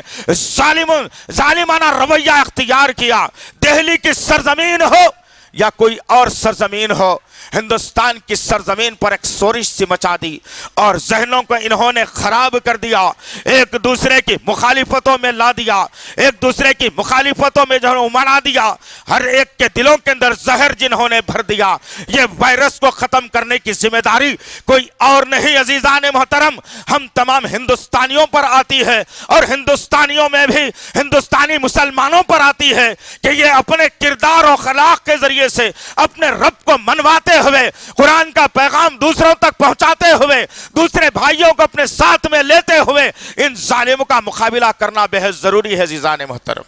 ظالمانہ رویہ اختیار کیا، دہلی کی سرزمین ہو یا کوئی اور سرزمین ہو، ہندوستان کی سرزمین پر ایک سورش سی مچا دی اور ذہنوں کو انہوں نے خراب کر دیا، ایک دوسرے کی مخالفتوں میں لا دیا، ایک دوسرے کی مخالفتوں میں جو منا دیا، ہر ایک کے دلوں کے اندر زہر جنہوں نے بھر دیا۔ یہ وائرس کو ختم کرنے کی ذمہ داری کوئی اور نہیں عزیزان محترم، ہم تمام ہندوستانیوں پر آتی ہے، اور ہندوستانیوں میں بھی ہندوستانی مسلمانوں پر آتی ہے کہ یہ اپنے کردار و اخلاق کے ذریعے سے اپنے رب کو منواتے ہوئے، قرآن کا پیغام دوسروں تک پہنچاتے ہوئے، دوسرے بھائیوں کو اپنے ساتھ میں لیتے ہوئے ان ظالموں کا مقابلہ کرنا بہت ضروری ہے عزیزان محترم۔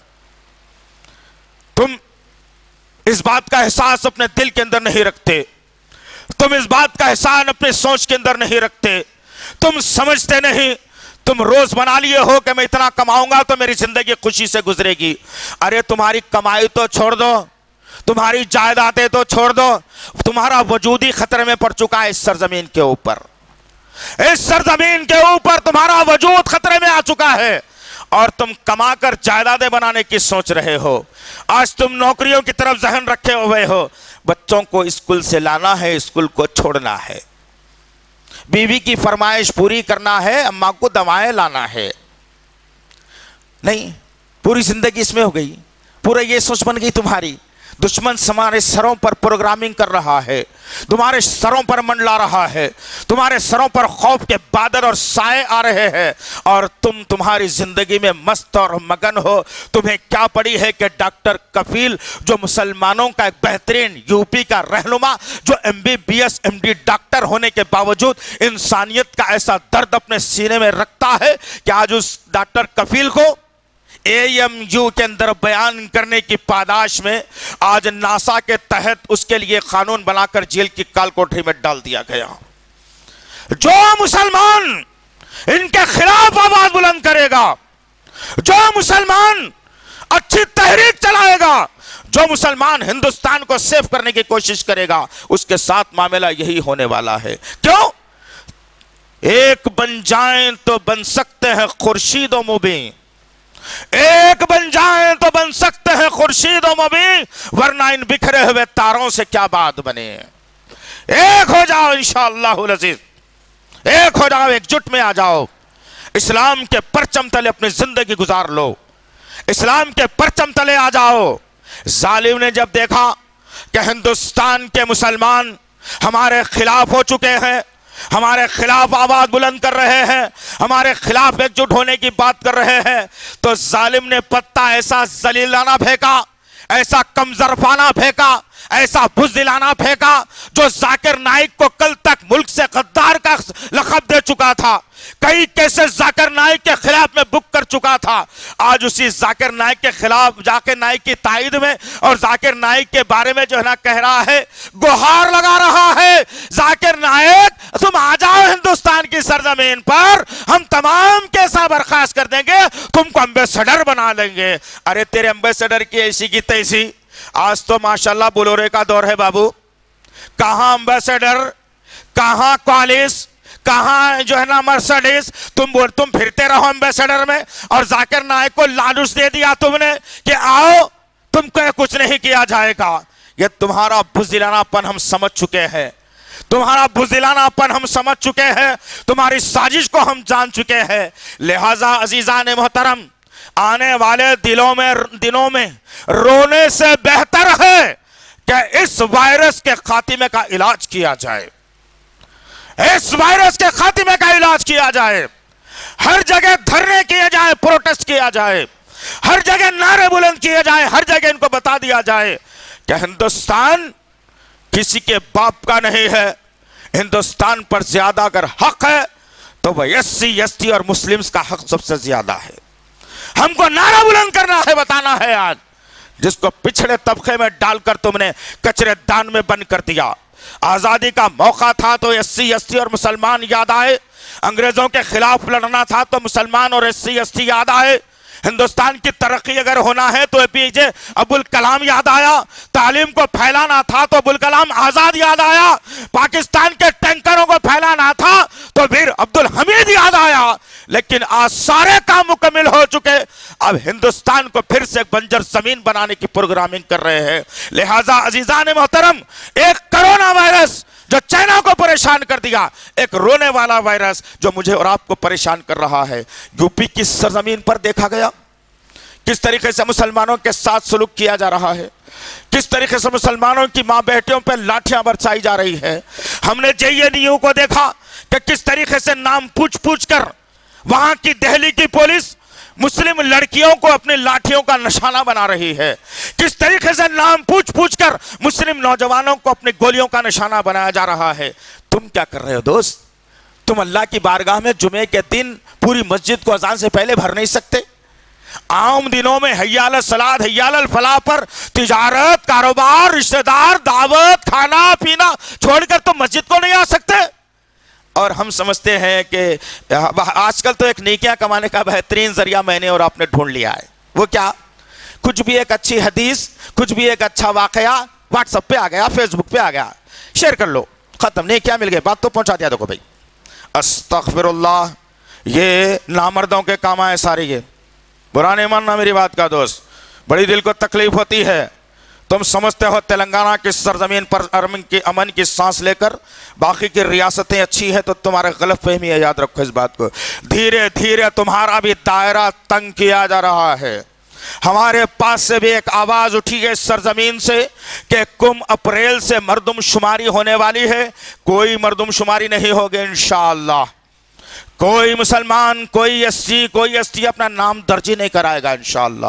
تم اس بات کا احساس اپنے دل کے اندر نہیں رکھتے، تم اس بات کا احساس اپنے سوچ کے اندر نہیں رکھتے، تم سمجھتے نہیں، تم روز بنا لیے ہو کہ میں اتنا کماؤں گا تو میری زندگی خوشی سے گزرے گی۔ ارے تمہاری کمائی تو چھوڑ دو، تمہاری جائیدادیں تو چھوڑ دو، تمہارا وجود ہی خطرے میں پڑ چکا ہے۔ اس سرزمین کے اوپر، اس سرزمین کے اوپر تمہارا وجود خطرے میں آ چکا ہے، اور تم کما کر جائیدادیں بنانے کی سوچ رہے ہو۔ آج تم نوکریوں کی طرف ذہن رکھے ہوئے ہو، بچوں کو اسکول سے لانا ہے، اسکول کو چھوڑنا ہے، بیوی کی فرمائش پوری کرنا ہے، اماں کو دوائیں لانا ہے۔ نہیں، پوری زندگی اس میں ہو گئی، پورا یہ سوچ بن گئی تمہاری۔ دشمن تمہارے سروں پر پروگرامنگ کر رہا ہے، تمہارے سروں پر منڈلا رہا ہے، تمہارے سروں پر خوف کے بادل اور سائے آ رہے ہیں، اور تم تمہاری زندگی میں مست اور مگن ہو۔ تمہیں کیا پڑی ہے کہ ڈاکٹر کفیل، جو مسلمانوں کا ایک بہترین یو پی کا رہنما، جو MBBS MD ڈاکٹر ہونے کے باوجود انسانیت کا ایسا درد اپنے سینے میں رکھتا ہے کہ آج اس ڈاکٹر کفیل کو AMU کے اندر بیان کرنے کی پاداش میں آج ناسا کے تحت اس کے لیے قانون بنا کر جیل کی کال کوٹری میں ڈال دیا گیا۔ جو مسلمان ان کے خلاف آواز بلند کرے گا، جو مسلمان اچھی تحریک چلائے گا، جو مسلمان ہندوستان کو سیف کرنے کی کوشش کرے گا، اس کے ساتھ معاملہ یہی ہونے والا ہے۔ کیوں؟ ایک بن جائیں تو بن سکتے ہیں خورشید و مبیں، ایک بن جائیں تو بن سکتے ہیں خورشید و مبیں، ورنہ ان بکھرے ہوئے تاروں سے کیا بات بنے۔ ایک ہو جاؤ انشاءاللہ العزیز، ایک ہو جاؤ، ایک جٹ میں آ جاؤ، اسلام کے پرچم تلے اپنی زندگی گزار لو، اسلام کے پرچم تلے آ جاؤ۔ ظالم نے جب دیکھا کہ ہندوستان کے مسلمان ہمارے خلاف ہو چکے ہیں، ہمارے خلاف آواز بلند کر رہے ہیں، ہمارے خلاف ایک جٹ ہونے کی بات کر رہے ہیں، تو ظالم نے پتہ ایسا ذلیلانہ پھینکا، ایسا کمزرفانہ پھینکا، ایسا بزدلانہ پھینکا، جو ذاکر نائک کو کل تک ملک سے غدار کا لقب دے چکا تھا، کئی کیسز ذاکر نائک کے خلاف میں بک کر چکا تھا۔ آج اسی ذاکر نائک کے خلاف، ذاکر نائک کی تائید میں اور ذاکر نائک کے بارے میں جو ہے نا کہہ رہا ہے، گہار لگا رہا ہے، ذاکر نائک تم آ جاؤ ہندوستان کی سرزمین پر ہم تمام کیسا برخاست کر دیں گے, تم کو امبیسڈر بنا لیں گے. ارے تیرے امبیسڈر کی ایسی کی تیسی. آج تو ماشاءاللہ بلورے کا دور ہے بابو. کہاں امبیسڈر, کہاں کالس, کہاں جو ہے نا مرسڈیز. تم پھرتے رہو امبیسڈر میں, اور ذاکر نائک کو لالچ دے دیا تم نے کہ آؤ تم کو کچھ نہیں کیا جائے گا. یہ تمہارا بزدلانہ پن ہم سمجھ چکے ہیں, تمہارا بزدلانہ پن ہم سمجھ چکے ہیں, تمہاری سازش کو ہم جان چکے ہیں. لہٰذا عزیزان محترم, آنے والے دنوں میں رونے سے بہتر ہے کہ اس وائرس کے خاتمے کا علاج کیا جائے. اس وائرس کے خاتمے کا علاج کیا جائے. ہر جگہ دھرنے کیے جائے, پروٹیسٹ کیا جائے, ہر جگہ نعرے بلند کیے جائے, ہر جگہ ان کو بتا دیا جائے کہ ہندوستان کسی کے باپ کا نہیں ہے. ہندوستان پر زیادہ اگر حق ہے تو وہ SC ST اور مسلمز کا حق سب سے زیادہ ہے. ہم کو نعرہ بلند کرنا ہے, بتانا ہے آج. جس کو پچھڑے طبقے میں ڈال کر تم نے کچرے دان میں بند کر دیا. آزادی کا موقع تھا تو SC ST اور مسلمان یاد آئے. انگریزوں کے خلاف لڑنا تھا تو مسلمان اور SC ST یاد آئے. ہندوستان کی ترقی اگر ہونا ہے تو APJ عبدالکلام یاد آیا. تعلیم کو پھیلانا تھا تو عبدالکلام آزاد یاد آیا. پاکستان کے ٹینکروں کو پھیلانا تھا تو پھر عبدالحمید یاد آیا. لیکن آج سارے کام مکمل ہو چکے, اب ہندوستان کو پھر سے بنجر زمین بنانے کی پروگرامنگ کر رہے ہیں. لہٰذا عزیزان محترم, ایک کرونا وائرس جو چائنا کو پریشان کر دیا, ایک رونے والا وائرس جو مجھے اور آپ کو پریشان کر رہا ہے. یوپی کی سرزمین پر دیکھا گیا کس طریقے سے مسلمانوں کے ساتھ سلوک کیا جا رہا ہے, کس طریقے سے مسلمانوں کی ماں بیٹیوں پہ لاٹھیاں برسائی جا رہی ہے. ہم نے JNU کو دیکھا کہ کس طریقے سے نام پوچھ کر وہاں کی دہلی کی پولیس مسلم لڑکیوں کو اپنی لاٹھیوں کا نشانہ بنا رہی ہے. کس طریقے سے نام پوچھ کر مسلم نوجوانوں کو اپنی گولیوں کا نشانہ بنایا جا رہا ہے. تم کیا کر رہے ہو دوست؟ تم اللہ کی بارگاہ میں جمعے کے دن پوری مسجد کو اذان سے پہلے بھر نہیں سکتے؟ عام دنوں میں حی علی الصلاۃ حی علی الفلاح پر تجارت, کاروبار, رشتہ دار, دعوت, کھانا پینا چھوڑ کر تم مسجد کو نہیں آ سکتے. اور ہم سمجھتے ہیں کہ آج کل تو ایک نیکیاں کمانے کا بہترین ذریعہ میں نے اور آپ نے ڈھونڈ لیا ہے. وہ کیا؟ کچھ بھی ایک اچھی حدیث, کچھ بھی ایک اچھا واقعہ واٹس ایپ پہ آ گیا, فیس بک پہ آ گیا, شیئر کر لو, ختم. نیکیاں مل گئے, بات تو پہنچا دیا. دیکھو بھائی, استغفر اللہ, یہ نامردوں کے کام آئے سارے. یہ برا نہیں ماننا میری بات کا دوست, بڑی دل کو تکلیف ہوتی ہے. تم سمجھتے ہو تلنگانہ کی سرزمین پر امن کی سانس لے کر باقی کی ریاستیں اچھی ہے, تو تمہارے غلط فہمی ہے, یاد رکھو اس بات کو. دھیرے دھیرے تمہارا بھی دائرہ تنگ کیا جا رہا ہے. ہمارے پاس سے بھی ایک آواز اٹھی ہے اس سرزمین سے کہ کم اپریل سے مردم شماری ہونے والی ہے. کوئی مردم شماری نہیں ہوگی انشاءاللہ. کوئی مسلمان, کوئی SC, کوئی ST اپنا نام درجی نہیں کرائے گا انشاءاللہ.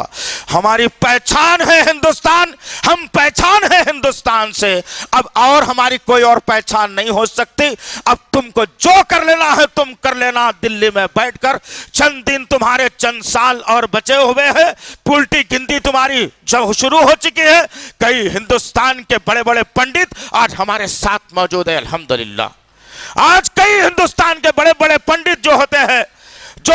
ہماری پہچان ہے ہندوستان, ہم پہچان ہے ہندوستان سے. اب اور ہماری کوئی اور پہچان نہیں ہو سکتی. اب تم کو جو کر لینا ہے تم کر لینا. دلی میں بیٹھ کر چند دن, تمہارے چند سال اور بچے ہوئے ہیں. پلٹی گنتی تمہاری جب شروع ہو چکی ہے. کئی ہندوستان کے بڑے بڑے پنڈت آج ہمارے ساتھ موجود ہیں الحمدللہ. آج کئی ہندوستان کے بڑے بڑے پنڈت جو ہوتے ہیں, جو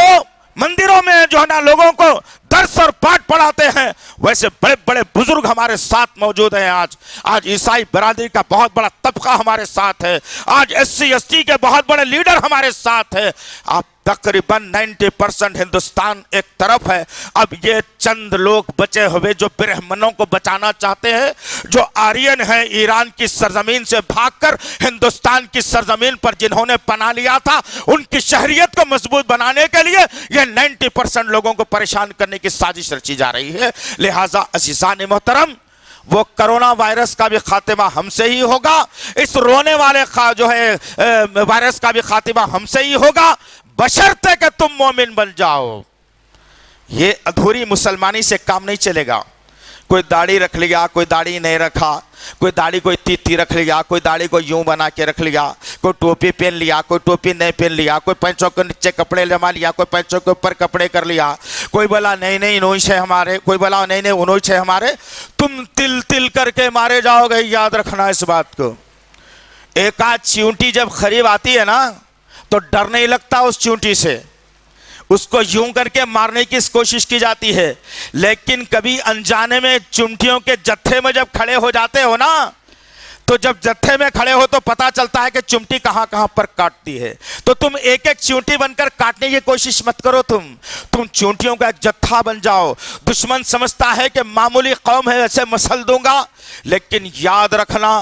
مندروں میں جو ہے نا لوگوں کو درس اور پاٹ پڑھاتے ہیں, ویسے بڑے بڑے بزرگ ہمارے ساتھ موجود ہیں. آج عیسائی برادری کا بہت بڑا طبقہ ہمارے ساتھ ہے. آج SC ST کے بہت بڑے لیڈر ہمارے ساتھ ہیں. آپ تقریباً 90% ہندوستان ایک طرف ہے. اب یہ چند لوگ بچے ہوئے جو برہمنوں کو بچانا چاہتے ہیں, جو آرین ہیں, ایران کی سرزمین سے بھاگ کر ہندوستان کی سرزمین پر جنہوں نے پناہ لیا تھا, ان کی شہریت کو مضبوط بنانے کے لیے یہ 90% لوگوں کو پریشان کرنے کی سازش رچی جا رہی ہے. لہٰذا عزیزان محترم, وہ کرونا وائرس کا بھی خاتمہ ہم سے ہی ہوگا. اس رونے والے جو ہے وائرس کا بھی خاتمہ ہم سے ہی ہوگا, بشرطے کہ تم مومن بن جاؤ. یہ ادھوری مسلمانی سے کام نہیں چلے گا. کوئی داڑھی رکھ لیا, کوئی داڑھی نہیں رکھا, کوئی داڑھی کوئی تیتی رکھ لیا, کوئی داڑھی کو یوں بنا کے رکھ لیا, کوئی ٹوپی پہن لیا, کوئی ٹوپی نہیں پہن لیا, کوئی پینچوں کے نیچے کپڑے جما لیا, کوئی پینچوں کے اوپر کپڑے کر لیا, کوئی بولا نہیں انوش ہے ہمارے, کوئی بولا نہیں انوش ہے ہمارے. تم تل تل کر کے مارے جاؤ گے, یاد رکھنا اس بات کو. ایک آدھ چیونٹی جب قریب آتی ہے نا تو ڈر نہیں لگتا اس چونٹی سے، اس کو یوں کر کے مارنے کی کوشش کی جاتی ہے، لیکن کبھی انجانے میں چونٹیوں کے جتھے میں جب کھڑے ہو جاتے ہو نا، تو جب جتھے میں کھڑے ہو تو پتا چلتا ہے کہ چمٹی کہاں کہاں پر کاٹتی ہے۔ تو تم ایک ایک چونٹی بن کر کاٹنے کی کوشش مت کرو، تم چونٹیوں کا ایک جتھا بن جاؤ۔ دشمن سمجھتا ہے کہ معمولی قوم ہے، ایسے مسل دوں گا، لیکن یاد رکھنا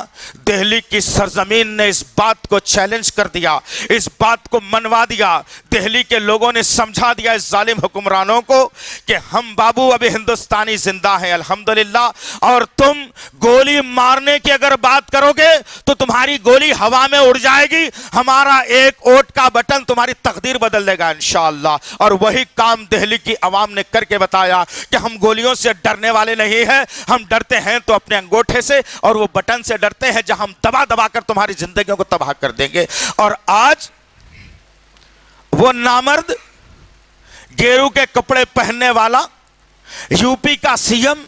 دہلی کی سرزمین نے اس بات کو چیلنج کر دیا، اس بات کو منوا دیا، دہلی کے لوگوں نے سمجھا دیا اس ظالم حکمرانوں کو کہ ہم بابو ابھی ہندوستانی زندہ ہیں الحمدللہ، اور تم گولی مارنے کی اگر بات کرو گے تو تمہاری گولی ہوا میں اڑ جائے گی، ہمارا ایک ووٹ کا بٹن تمہاری تقدیر بدل دے گا انشاءاللہ۔ اور وہی کام دہلی کی عوام نے کر کے بتایا کہ ہم گولیوں سے ڈرنے والے نہیں ہیں، ہم ڈرتے ہیں تو اپنے انگوٹھے سے اور وہ بٹن سے ڈرتے ہیں جہاں ہم دبا دبا کر تمہاری زندگیوں کو تباہ کر دیں گے۔ اور آج وہ نامرد گیرو کے کپڑے پہننے والا یو پی کا سی ایم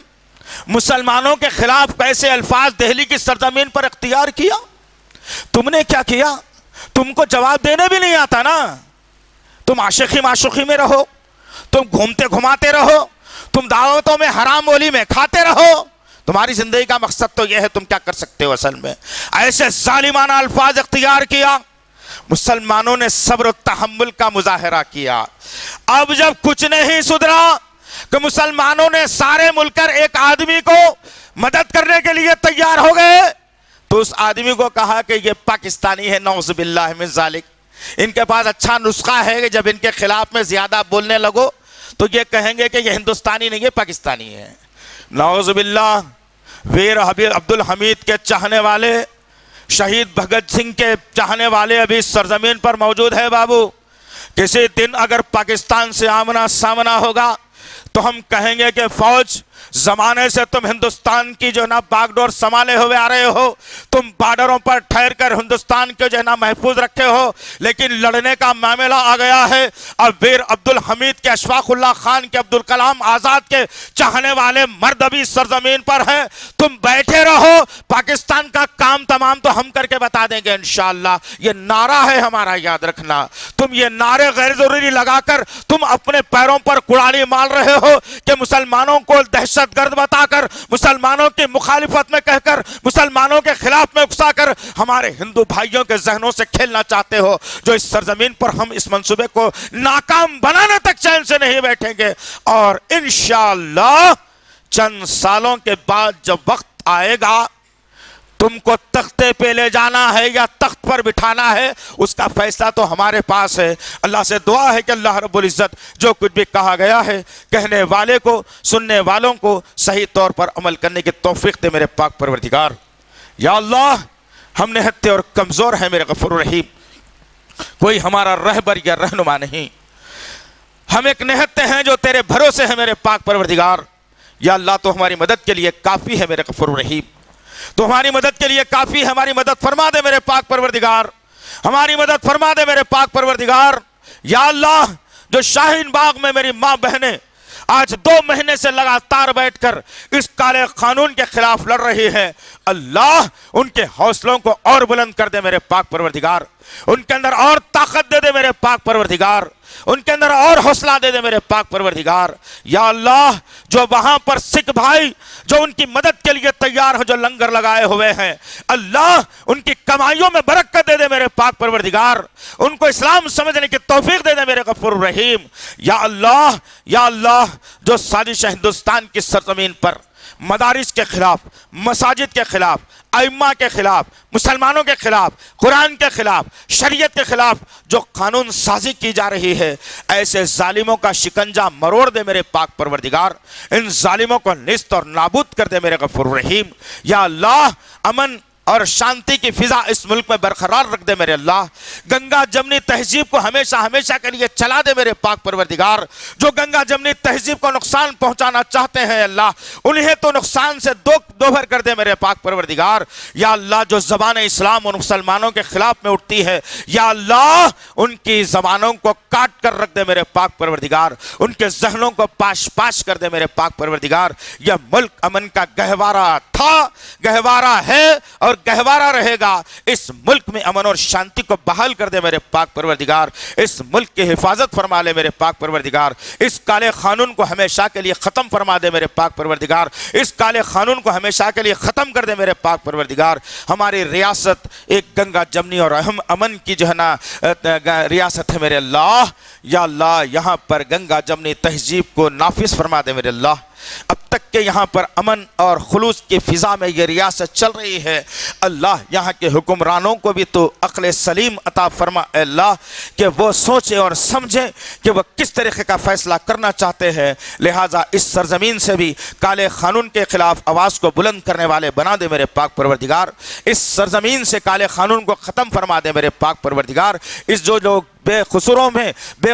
مسلمانوں کے خلاف کیسے الفاظ دہلی کی سرزمین پر اختیار کیا، تم نے کیا کیا؟ تم کو جواب دینے بھی نہیں آتا نا، تم عاشقی معشوقی میں رہو، تم گھومتے گھماتے رہو، تم دعوتوں میں حرام اولی میں کھاتے رہو، تمہاری زندگی کا مقصد تو یہ ہے، تم کیا کر سکتے ہو اصل میں؟ ایسے ظالمانہ الفاظ اختیار کیا، مسلمانوں نے صبر و تحمل کا مظاہرہ کیا۔ اب جب کچھ نہیں سدھرا کہ مسلمانوں نے سارے مل کر ایک آدمی کو مدد کرنے کے لیے تیار ہو گئے، تو اس آدمی کو کہا کہ یہ پاکستانی ہے، نعوذ باللہ من ذالک۔ ان کے پاس اچھا نسخہ ہے کہ جب ان کے خلاف میں زیادہ بولنے لگو تو یہ کہیں گے کہ یہ ہندوستانی نہیں ہے، پاکستانی ہے، نعوذ باللہ۔ ویر عبد الحمید کے چاہنے والے، شہید بھگت سنگھ کے چاہنے والے ابھی سرزمین پر موجود ہے بابو۔ کسی دن اگر پاکستان سے آمنا سامنا ہوگا تو ہم کہیں گے کہ فوج، زمانے سے تم ہندوستان کی جو نا باغ ڈور سنبھالے ہوئے آ رہے ہو، تم بارڈروں پر ٹھہر کر ہندوستان کے جو نا محفوظ رکھے ہو، لیکن لڑنے کا معاملہ آ گیا ہے۔ اب ویر عبد الحمید کے، اشفاق اللہ خان کے، عبد الکلام آزاد کے چاہنے والے مرد ابھی سرزمین پر ہیں، تم بیٹھے رہو، پاکستان کا کام تمام تو ہم کر کے بتا دیں گے انشاءاللہ۔ یہ نعرہ ہے ہمارا، یاد رکھنا۔ تم یہ نعرے غیر ضروری لگا کر تم اپنے پیروں پر کڑالی مار رہے ہو کہ مسلمانوں کو دہشت گرد بتا کر، مسلمانوں کی مخالفت میں کہہ کر، مسلمانوں کے خلاف میں اکسا کر ہمارے ہندو بھائیوں کے ذہنوں سے کھیلنا چاہتے ہو، جو اس سرزمین پر ہم اس منصوبے کو ناکام بنانے تک چین سے نہیں بیٹھیں گے۔ اور انشاءاللہ چند سالوں کے بعد جب وقت آئے گا تم کو تختے پہ لے جانا ہے یا تخت پر بٹھانا ہے، اس کا فیصلہ تو ہمارے پاس ہے۔ اللہ سے دعا ہے کہ اللہ رب العزت جو کچھ بھی کہا گیا ہے، کہنے والے کو، سننے والوں کو صحیح طور پر عمل کرنے کی توفیق دے میرے پاک پروردگار۔ یا اللہ، ہم نہتے اور کمزور ہیں میرے غفور رحیم، کوئی ہمارا رہبر یا رہنما نہیں، ہم ایک نہتے ہیں جو تیرے بھروسے ہیں میرے پاک پروردگار۔ یا اللہ، تو ہماری مدد کے لیے کافی ہے میرے غفور رحیم، تو ہماری مدد کے لیے کافی ہے، ہماری مدد فرما دے میرے پاک پروردگار، ہماری مدد فرما دے میرے پاک پروردگار۔ یا اللہ، جو شاہین باغ میں میری ماں بہنیں آج 2 مہینے سے لگاتار بیٹھ کر اس کالے قانون کے خلاف لڑ رہی ہے، اللہ ان کے حوصلوں کو اور بلند کر دے میرے پاک پروردگار، ان کے اندر اور طاقت دے دے میرے پاک پروردگار، ان کے اندر اور حوصلہ دے دے میرے پاک پروردگار۔ یا اللہ، جو وہاں پر سکھ بھائی جو ان کی مدد کے لیے تیار ہو، جو لنگر لگائے ہوئے ہیں، اللہ ان کی کمائیوں میں برکت دے دے میرے پاک پروردگار، ان کو اسلام سمجھنے کی توفیق دے دے میرے غفور الرحیم۔ یا اللہ، یا اللہ، جو سازش ہندوستان کی سرزمین پر مدارس کے خلاف، مساجد کے خلاف، ائمہ کے خلاف، مسلمانوں کے خلاف، قرآن کے خلاف، شریعت کے خلاف جو قانون سازی کی جا رہی ہے، ایسے ظالموں کا شکنجہ مروڑ دے میرے پاک پروردگار، ان ظالموں کو نیست اور نابود کر دے میرے غفور الرحیم۔ یا اللہ، امن اور شانتی کی فضا اس ملک میں برقرار رکھ دے میرے اللہ، گنگا جمنی تہذیب کو ہمیشہ ہمیشہ کے لیے چلا دے میرے پاک پروردگار، جو گنگا جمنی تہذیب کو نقصان پہنچانا چاہتے ہیں اللہ، انہیں تو نقصان سے دو بھر کر دے میرے پاک پروردگار۔ یا اللہ، جو زبان اسلام اور مسلمانوں کے خلاف میں اٹھتی ہے، یا اللہ ان کی زبانوں کو کاٹ کر رکھ دے میرے پاک پروردگار، ان کے ذہنوں کو پاش پاش کر دے میرے پاک پروردگار۔ یہ ملک امن کا گہوارہ تھا، گہوارہ ہے، اور اور گہوارہ رہے گا۔ اس ملک میں امن اور شانتی کو بحال کر دے میرے پاک پروردگار، اس ملک کی حفاظت فرما لے میرے پاک پروردگار، اس کالے قانون کو ہمیشہ کے لیے ختم فرما دے میرے پاک پروردگار، اس کالے قانون کو ہمیشہ کے لیے ختم کر دے میرے پاک پروردگار۔ ہماری ریاست ایک گنگا جمنی اور امن کی جو ہے نا ریاست ہے میرے اللہ، یا اللہ یہاں پر گنگا جمنی تہذیب کو نافذ فرما دے میرے اللہ۔ اب تک کہ یہاں پر امن اور خلوص کی فضا میں یہ ریاست چل رہی ہے، اللہ یہاں کے حکمرانوں کو بھی تو عقل سلیم عطا فرما اے اللہ، کہ وہ سوچیں اور سمجھیں کہ وہ کس طریقے کا فیصلہ کرنا چاہتے ہیں، لہٰذا اس سرزمین سے بھی کالے قانون کے خلاف آواز کو بلند کرنے والے بنا دے میرے پاک پروردگار، اس سرزمین سے کالے قانون کو ختم فرما دے میرے پاک پروردگار، اس جو لوگ بے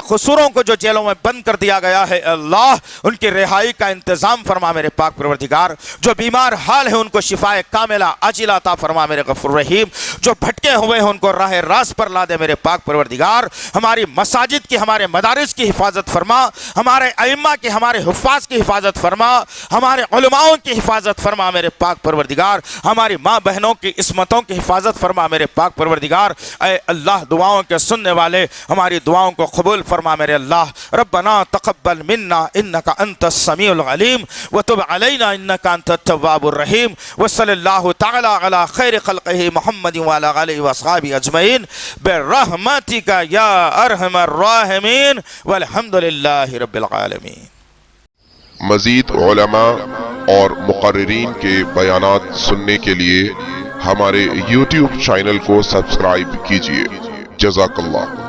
قصوروں کو جو جیلوں میں بند کر دیا گیا ہے اللہ، ان کی رہائی کا انتظام فرما میرے پاک پروردگار، جو بیمار حال ہیں ان کو شفائے کاملہ عاجلہ عطا فرما میرے غفور رحیم، جو بھٹکے ہوئے ہیں ان کو راہ راست پر لا دے میرے پاک پروردگار، ہماری مساجد کی ہمارے مدارس کی حفاظت فرما، ہمارے ائمہ کی ہمارے حفاظ کی حفاظت فرما، ہمارے علماؤں کی حفاظت فرما میرے پاک پروردگار، ہماری ماں بہنوں کی عصمتوں کی حفاظت فرما میرے پاک پروردگار۔ اے اللہ دعاؤں کے سننے والے ہماری دعاؤں کو قبول فرما میرے اللہ۔ ربنا تقبل منا انک انت السمیع العلیم وتب علینا انک انت التواب الرحیم، وصلی اللہ تعالی علی خیر خلقہ محمد وعلی آلہ واصحابہ اجمعین برحمتک یا ارحم الراحمین والحمد للہ رب العالمین۔ مزید علماء اور مقررین کے بیانات سننے کے لیے ہمارے YouTube چینل کو سبسکرائب کیجیے۔ جزاک اللہ۔